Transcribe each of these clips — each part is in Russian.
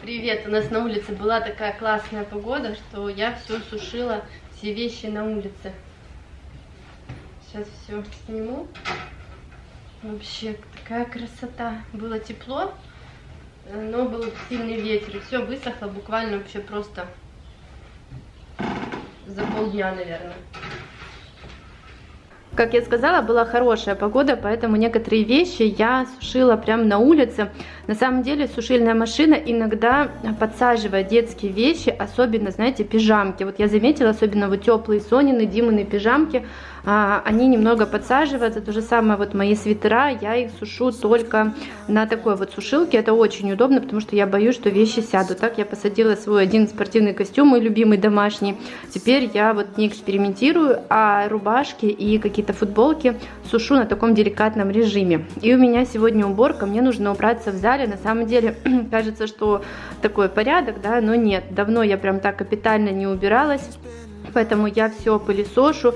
Привет! У нас на улице была такая классная погода, что я все сушила, все вещи на улице. Сейчас все сниму. Вообще такая красота. Было тепло, но был сильный ветер. И все высохло буквально вообще просто за полдня, наверное. Как я сказала, была хорошая погода, поэтому некоторые вещи я сушила прямо на улице. На самом деле сушильная машина иногда подсаживает детские вещи, особенно, знаете, пижамки. Вот я заметила, особенно вот теплые Сонины, Димины пижамки, они немного подсаживаются. То же самое вот мои свитера, я их сушу только на такой вот сушилке. Это очень удобно, потому что я боюсь, что вещи сядут. Так я посадила свой один спортивный костюм, мой любимый домашний. Теперь я вот не экспериментирую, а рубашки и какие-то футболки сушу на таком деликатном режиме. И у меня сегодня уборка, мне нужно убраться в зале. На самом деле кажется, что такой порядок, да, но нет. Давно я прям так капитально не убиралась. Поэтому я все пылесошу.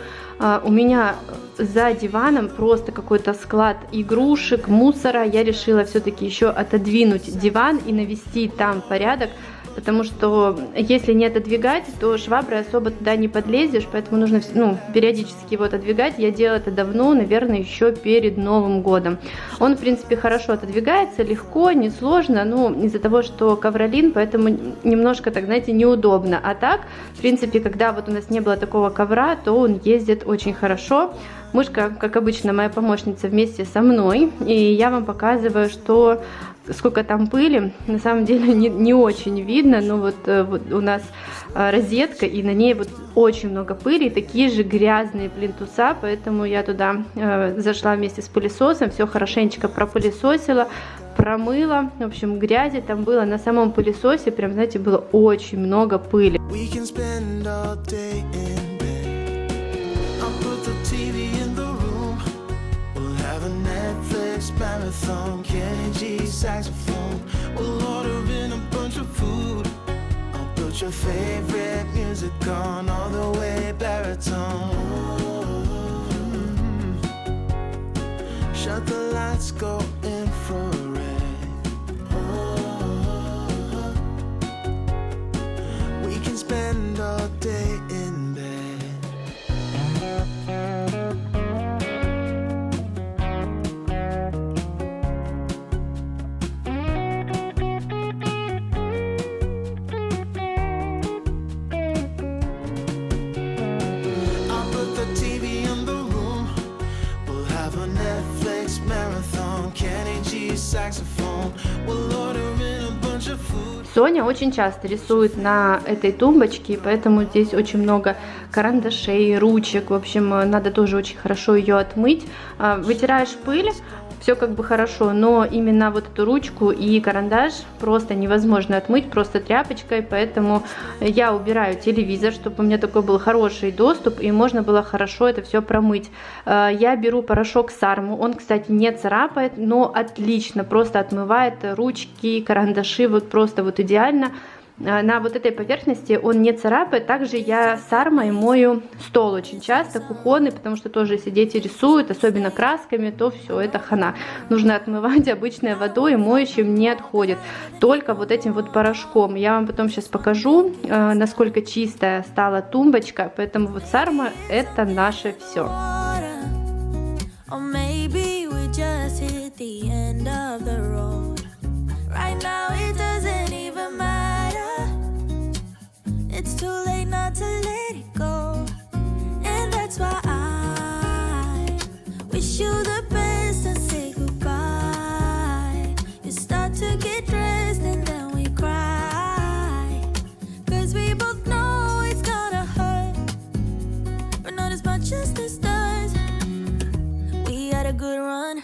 У меня за диваном просто какой-то склад игрушек, мусора. Я решила все-таки еще отодвинуть диван и навести там порядок. Потому что если не отодвигать, то шваброй особо туда не подлезешь, поэтому нужно периодически его отодвигать. Я делала это давно, наверное, еще перед Новым годом. Он, в принципе, хорошо отодвигается, легко, несложно, но из-за того, что ковролин, поэтому немножко, так знаете, неудобно. А так, в принципе, когда вот у нас не было такого ковра, то он ездит очень хорошо. Мышка, как обычно, моя помощница вместе со мной, и я вам показываю, что сколько там пыли. На самом деле не очень видно, но вот у нас розетка, и на ней вот очень много пыли, такие же грязные плинтуса, поэтому я туда зашла вместе с пылесосом, все хорошенечко пропылесосила, промыла. В общем, грязи там было на самом пылесосе, прям, знаете, было очень много пыли. Marathon, Kenny G saxophone. We'll order in a bunch of food. I'll put your favorite music on all the way baritone. Shut the lights, go infrared. We can spend all day in bed. Соня очень часто рисует на этой тумбочке, поэтому здесь очень много карандашей, ручек. В общем, надо тоже очень хорошо ее отмыть. Вытираешь пыль, все как бы хорошо, но именно вот эту ручку и карандаш просто невозможно отмыть просто тряпочкой, поэтому я убираю телевизор, чтобы у меня такой был хороший доступ и можно было хорошо это все промыть. Я беру порошок Сарму, он, кстати, не царапает, но отлично просто отмывает ручки, карандаши, вот просто вот идеально. На вот этой поверхности он не царапает. Также я Сармой мою стол очень часто, кухонный, потому что тоже если дети рисуют, особенно красками, то все, это хана. Нужно отмывать обычной водой, и моющим не отходит. Только вот этим вот порошком. Я вам потом сейчас покажу, насколько чистая стала тумбочка. Поэтому вот Сарма — это наше все. It's too late not to let it go. And that's why I wish you the best and say goodbye. You start to get dressed and then we cry. Cause we both know it's gonna hurt, but not as much as this does. We had a good run,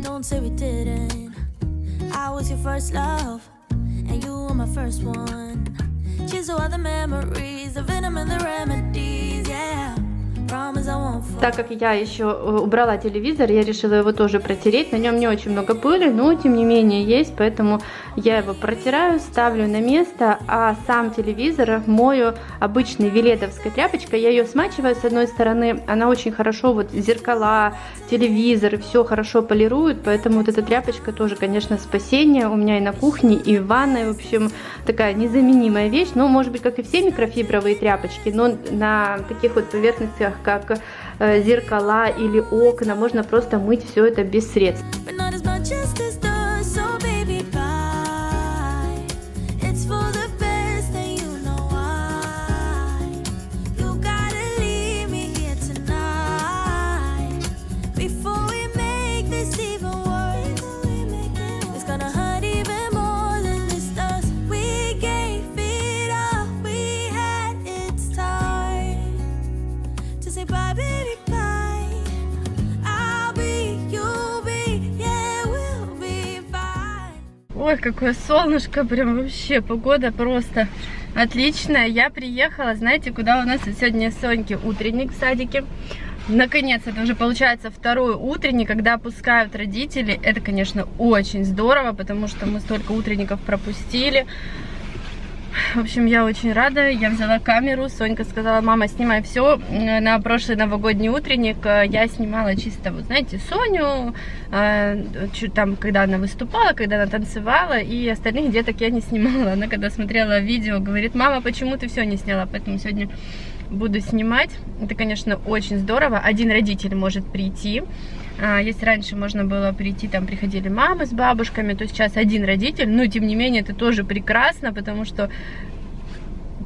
don't say we didn't. I was your first love, and you were my first one. Cheers to all the memories, the venom and the remedies, yeah. promise I won't fall. Так как я еще убрала телевизор, я решила его тоже протереть. На нем не очень много пыли, но тем не менее есть, поэтому я его протираю, ставлю на место, а сам телевизор мою обычной веледовской тряпочкой. Я ее смачиваю с одной стороны, она очень хорошо вот зеркала, телевизор, все хорошо полирует, поэтому вот эта тряпочка тоже, конечно, спасение. У меня и на кухне, и в ванной, в общем, такая незаменимая вещь. Ну, может быть, как и все микрофибровые тряпочки, но на таких вот поверхностях, как зеркала или окна, можно просто мыть все это без средств. But not as much as this does, so baby, bye. It's for the best, and you know why. You gotta leave me here tonight before we make this even worse. It's gonna hurt even more than this does. We gave it up, we had its time to say bye, baby, bye. I'll be, you'll be, yeah, we'll be fine. Ой, какое солнышко, прям вообще погода просто отличная. Я приехала, знаете, куда у нас сегодня Соньки утренник в садике. Наконец, это уже получается второй утренник, когда пускают родители. Это, конечно, очень здорово, потому что мы столько утренников пропустили. В общем, я очень рада. Я взяла камеру. Сонька сказала: мама, снимай все. На прошлый новогодний утренник я снимала чисто, вот знаете, Соню, там, когда она выступала, когда она танцевала, и остальных деток я не снимала. Она, когда смотрела видео, говорит: мама, почему ты все не сняла? Поэтому сегодня буду снимать. Это, конечно, очень здорово. Один родитель может прийти. Если раньше можно было прийти, там приходили мамы с бабушками, то сейчас один родитель. Но, тем не менее, это тоже прекрасно, потому что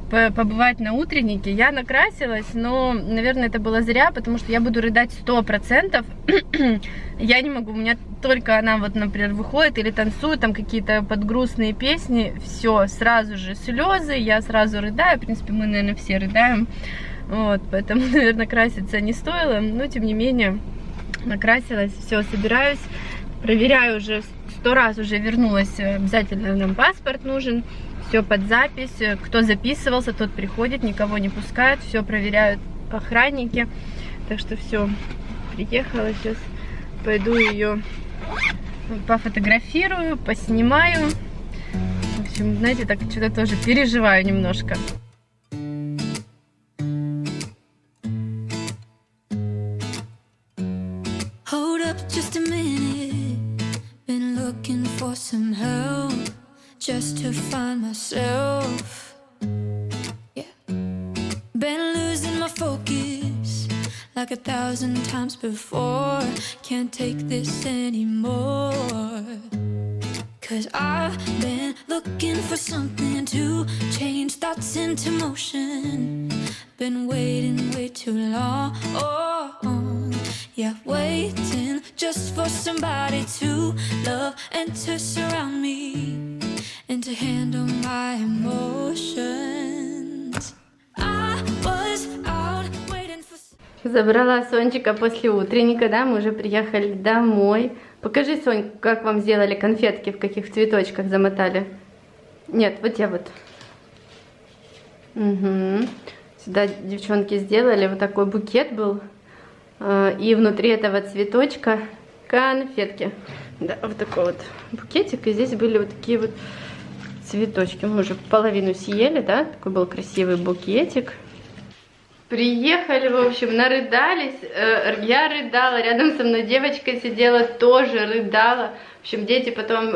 побывать на утреннике я накрасилась, но, наверное, это было зря, потому что я буду рыдать 100%. Я не могу, у меня только она вот, например, выходит или танцует, там какие-то подгрустные песни, все, сразу же слезы, я сразу рыдаю. В принципе, мы, наверное, все рыдаем. Вот, поэтому, наверное, краситься не стоило, но, тем не менее, накрасилась, все, собираюсь, проверяю уже 100 раз, уже вернулась, обязательно нам паспорт нужен, все под запись, кто записывался, тот приходит, никого не пускают, все проверяют охранники, так что все, приехала, сейчас пойду ее пофотографирую, поснимаю, в общем, знаете, так что-то тоже переживаю немножко. Hold up just a minute. Been looking for some help just to find myself. Yeah. Been losing my focus like 1,000 times before. Can't take this anymore. 'Cause I've been looking for something to change thoughts into motion. Been waiting way too long. Yeah, waiting just for somebody to love and to surround me and to handle my emotions. I was out waiting for... Забрала Сончика после утренника, да, мы уже приехали домой. Покажи, Сонь, как вам сделали конфетки, в каких цветочках замотали. Нет, вот я вот. Угу. Сюда девчонки сделали, вот такой букет был. И внутри этого цветочка конфетки. Да, вот такой вот букетик. И здесь были вот такие вот цветочки. Мы уже половину съели, да? Такой был красивый букетик. Приехали, в общем, нарыдались. Я рыдала, рядом со мной девочка сидела, тоже рыдала. В общем, дети потом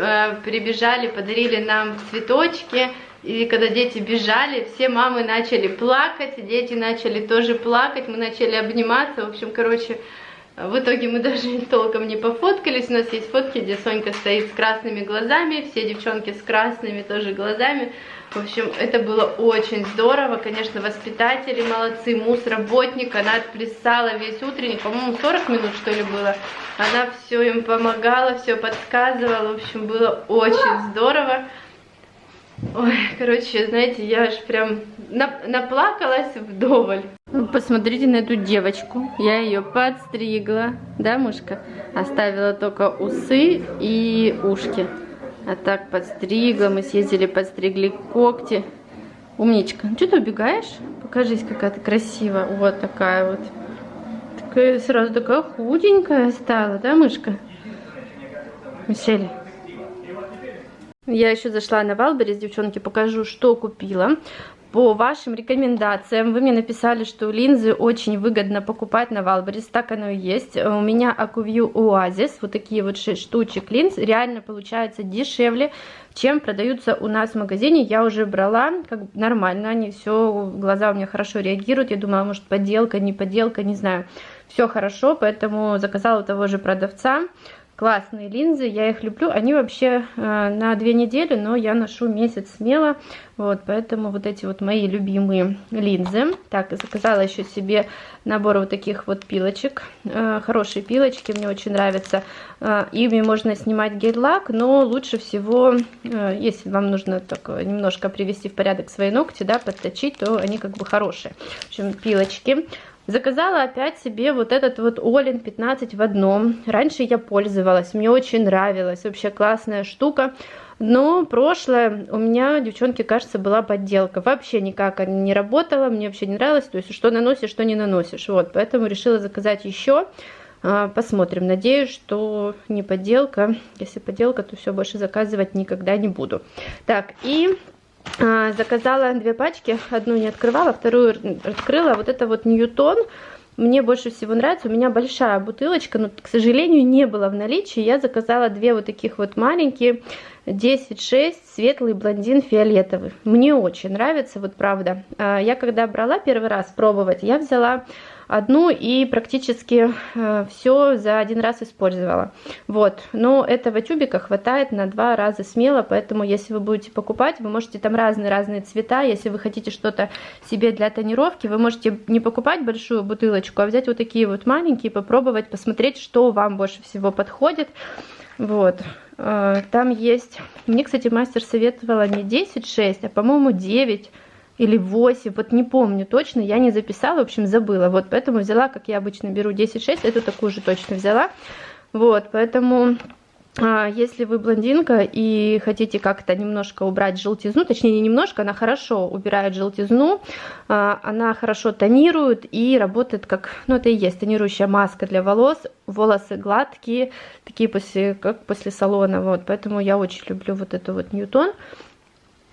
прибежали, подарили нам цветочки. И когда дети бежали, все мамы начали плакать, дети начали тоже плакать, мы начали обниматься. В общем, короче, в итоге мы даже толком не пофоткались. У нас есть фотки, где Сонька стоит с красными глазами, все девчонки с красными тоже глазами. В общем, это было очень здорово. Конечно, воспитатели молодцы, мус-работник, она отплясала весь утренник, по-моему, 40 минут, что ли, было. Она все им помогала, все подсказывала. В общем, было очень здорово. Ой, короче, знаете, я аж прям наплакалась вдоволь. Посмотрите на эту девочку. Я ее подстригла, да, мышка? Оставила только усы и ушки. А так подстригла, мы съездили, подстригли когти. Умничка. Ну, что ты убегаешь? Покажись, какая ты красивая. Вот такая вот. Такая, сразу такая худенькая стала, да, мышка? Мишель. Я еще зашла на Вайлдберрис, девчонки, покажу, что купила. По вашим рекомендациям, вы мне написали, что линзы очень выгодно покупать на Вайлдберрис, так оно и есть. У меня Acuvue Oasis, вот такие вот 6 штучек линз, реально получается дешевле, чем продаются у нас в магазине. Я уже брала, как нормально, они все, глаза у меня хорошо реагируют. Я думала, может подделка, не подделка, не знаю. Все хорошо, поэтому заказала у того же продавца. Классные линзы, я их люблю. Они вообще на 2 недели, но я ношу месяц смело. Вот, поэтому вот эти вот мои любимые линзы. Так, заказала еще себе набор вот таких вот пилочек. Хорошие пилочки, мне очень нравятся. Ими можно снимать гель-лак, но лучше всего, если вам нужно так немножко привести в порядок свои ногти, да, подточить, то они как бы хорошие. В общем, пилочки. Заказала опять себе вот этот вот Олин 15 в одном. Раньше я пользовалась, мне очень нравилось, вообще классная штука. Но прошлое у меня, девчонки, кажется, была подделка. Вообще никак она не работала, мне вообще не нравилось. То есть, что наносишь, что не наносишь. Вот, поэтому решила заказать еще. Посмотрим. Надеюсь, что не подделка. Если подделка, то все, больше заказывать никогда не буду. Так, и... заказала 2 пачки, одну не открывала, вторую открыла. Вот это вот Ньютон мне больше всего нравится. У меня большая бутылочка, но, к сожалению, не было в наличии. Я заказала 2 вот таких вот маленькие, 10,6, светлый блондин фиолетовый. Мне очень нравится, вот правда. Я когда брала первый раз пробовать, я взяла одну и практически все за 1 раз использовала. Вот, но этого тюбика хватает на 2 раза смело, поэтому если вы будете покупать, вы можете там разные цвета. Если вы хотите что-то себе для тонировки, вы можете не покупать большую бутылочку, а взять вот такие вот маленькие, попробовать, посмотреть, что вам больше всего подходит. Вот, там есть, мне, кстати, мастер советовала не 10,6, а, по-моему, 9 или 8, вот не помню точно, я не записала, в общем, забыла. Вот, поэтому взяла, как я обычно беру, 10,6, эту такую же точно взяла. Вот, поэтому, если вы блондинка и хотите как-то немножко убрать желтизну, точнее, не немножко, она хорошо убирает желтизну, она хорошо тонирует и работает как, ну, это и есть тонирующая маска для волос. Волосы гладкие, такие как после салона, вот, поэтому я очень люблю вот эту вот Ньютон.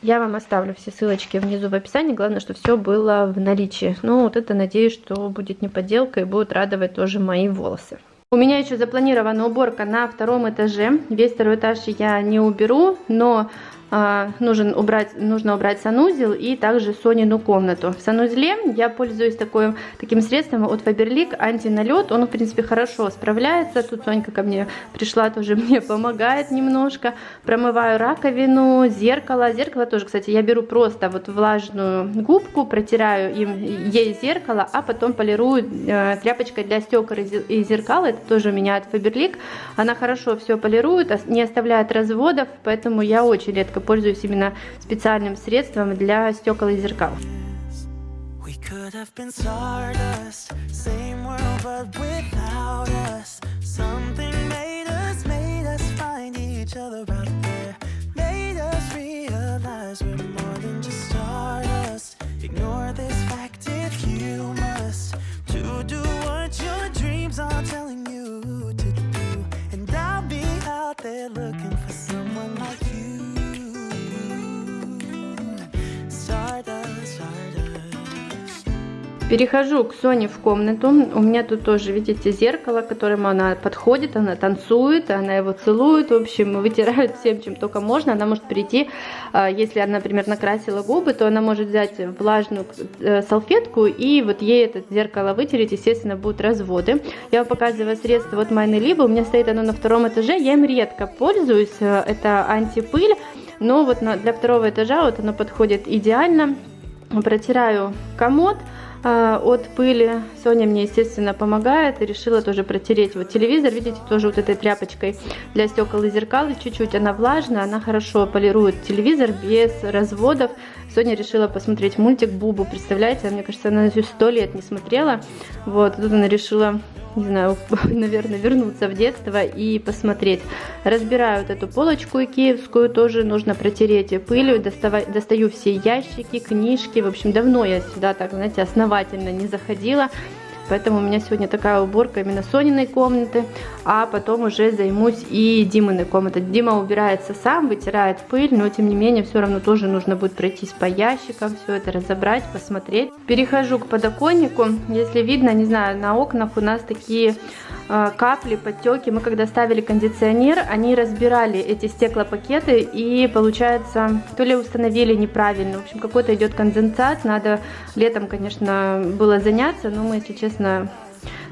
Я вам оставлю все ссылочки внизу в описании. Главное, что все было в наличии. Ну, вот это, надеюсь, что будет не подделка и будет радовать тоже мои волосы. У меня еще запланирована уборка на 2-м этаже. Весь 2-й этаж я не уберу, но нужно убрать санузел и также Сонину комнату. В санузле я пользуюсь таким средством от Faberlic антиналет. Он, в принципе, хорошо справляется. Тут Сонька ко мне пришла, тоже мне помогает немножко. Промываю раковину, зеркало. Зеркало тоже, кстати, я беру просто вот влажную губку, протираю ей зеркало, а потом полирую тряпочкой для стекол и зеркал. Это тоже у меня от Faberlic. Она хорошо все полирует, не оставляет разводов, поэтому я очень редко пользуюсь именно специальным средством для стекол и зеркал. Перехожу к Соне в комнату. У меня тут тоже, видите, зеркало, к которому она подходит, она танцует, она его целует, в общем, вытирает всем, чем только можно. Она может прийти, если она, например, накрасила губы, то она может взять влажную салфетку и вот ей это зеркало вытереть, естественно, будут разводы. Я вам показываю средство от Майны Либо, у меня стоит оно на 2-м этаже, я им редко пользуюсь, это антипыль, но вот для 2-го этажа вот оно подходит идеально. Протираю комод от пыли. Соня мне, естественно, помогает. И решила тоже протереть вот телевизор. Видите, тоже вот этой тряпочкой для стекол и зеркал. Чуть-чуть она влажная, она хорошо полирует телевизор без разводов. Соня решила посмотреть мультик Бубу. Представляете, мне кажется, она 100 лет не смотрела. Вот, тут она решила, не знаю, наверное, вернуться в детство и посмотреть. Разбираю вот эту полочку икеевскую, тоже нужно протереть пылью, достаю все ящики, книжки. В общем, давно я сюда так, знаете, основательно не заходила. Поэтому у меня сегодня такая уборка именно Сониной комнаты, а потом уже займусь и Диминой комнатой. Дима убирается сам, вытирает пыль, но тем не менее все равно тоже нужно будет пройтись по ящикам, все это разобрать, посмотреть. Перехожу к подоконнику. Если видно, не знаю, на окнах у нас такие капли, подтеки. Мы когда ставили кондиционер, они разбирали эти стеклопакеты и, получается, то ли установили неправильно. В общем, какой-то идет конденсат. Надо летом, конечно, было заняться, но мы, если честно,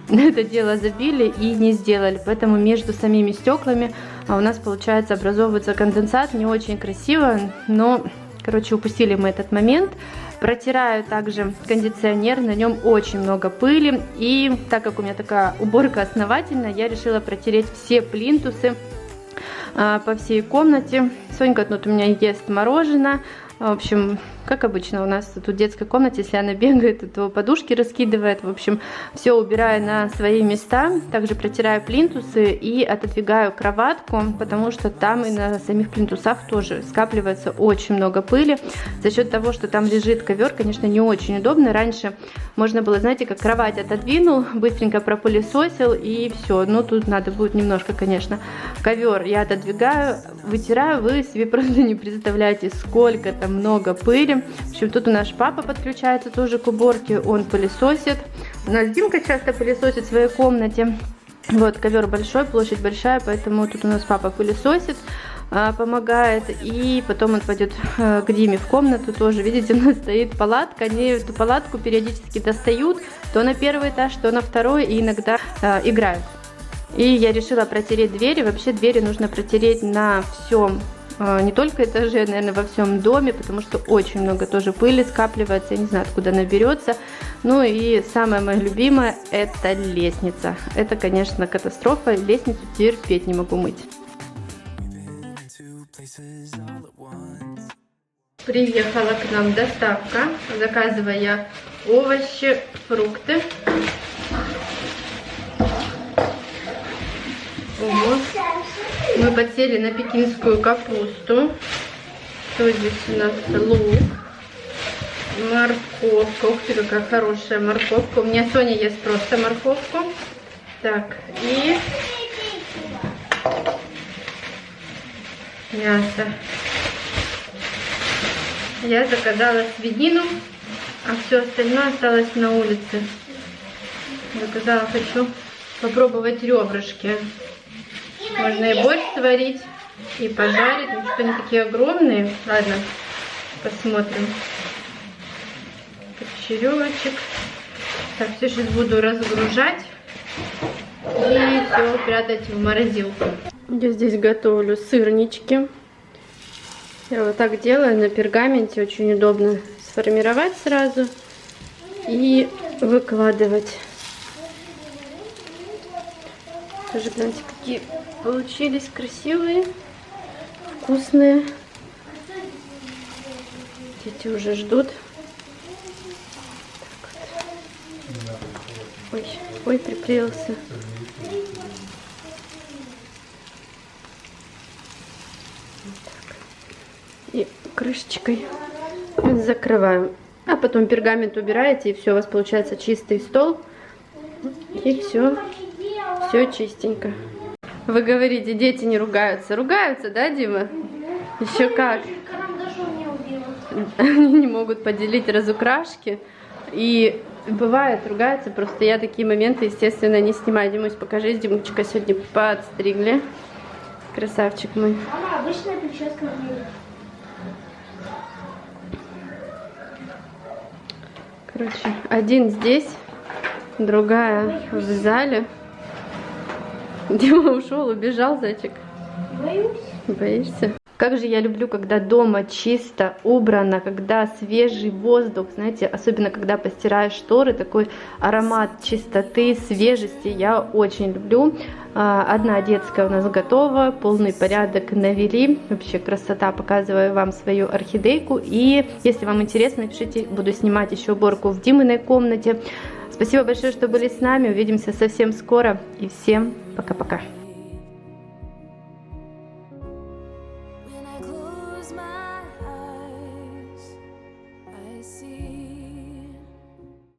на это дело забили и не сделали. Поэтому между самими стеклами у нас, получается, образовывается конденсат. Не очень красиво, но, короче, упустили мы этот момент. Протираю также кондиционер, на нем очень много пыли. И так как у меня такая уборка основательная, я решила протереть все плинтусы по всей комнате. Сонька тут у меня ест мороженое. В общем, как обычно у нас тут в детской комнате, если она бегает, то подушки раскидывает. В общем, все убираю на свои места. Также протираю плинтусы и отодвигаю кроватку, потому что там и на самих плинтусах тоже скапливается очень много пыли. За счет того, что там лежит ковер, конечно, не очень удобно. Раньше можно было, знаете, как кровать отодвинул, быстренько пропылесосил и все. Ну, тут надо будет немножко, конечно. Ковер я отодвигаю, вытираю. Вы себе просто не представляете, сколько там много пыли. В общем, тут у нас папа подключается тоже к уборке, он пылесосит. У нас Димка часто пылесосит в своей комнате. Вот, ковер большой, площадь большая, поэтому тут у нас папа пылесосит, помогает. И потом он пойдет к Диме в комнату тоже. Видите, у нас стоит палатка. Они эту палатку периодически достают, то на первый этаж, то на второй, и иногда играют. И я решила протереть двери. Вообще двери нужно протереть на всем, не только этаже, наверное, во всем доме, потому что очень много тоже пыли скапливается, я не знаю, откуда она берется. Ну и самое мое любимое — это лестница. Это, конечно, катастрофа, лестницу терпеть не могу мыть. Приехала к нам доставка, заказывая овощи, фрукты. Ого. Мы подсели на пекинскую капусту. Что здесь у нас? Лук, морковка. Ух ты, какая хорошая морковка. У меня Соня ест просто морковку. Так, и мясо. Я заказала свинину, а все остальное осталось на улице. Заказала, хочу попробовать ребрышки. Можно и борщ сварить, и пожарить. Ну, что они такие огромные. Ладно, посмотрим. Черевочек. Так, все сейчас буду разгружать и все прятать в морозилку. Я здесь готовлю сырнички. Я вот так делаю на пергаменте. Очень удобно сформировать сразу и выкладывать. Тоже, гляньте, какие получились красивые, вкусные. Дети уже ждут. Вот. Ой, приклеился. Вот так. И крышечкой закрываем. А потом пергамент убираете, и все, у вас получается чистый стол. И все. Все чистенько. Вы говорите, дети не ругаются. Ругаются, да, Дима? Еще как. Они не могут поделить разукрашки. И бывает, ругаются. Просто я такие моменты, естественно, не снимаю. Димусь, покажи, Димочка сегодня подстригли. Красавчик мой. Мама, обычная прическа. Короче, один здесь, другая в зале. Дима ушел, убежал, зайчик. Боюсь. Боишься? Как же я люблю, когда дома чисто, убрано, когда свежий воздух, знаете, особенно когда постираешь шторы, такой аромат чистоты, свежести, я очень люблю. Одна детская у нас готова, полный порядок навели, вообще красота, показываю вам свою орхидейку. И если вам интересно, напишите, буду снимать еще уборку в Диминой комнате. Спасибо большое, что были с нами, увидимся совсем скоро и всем пока-пока.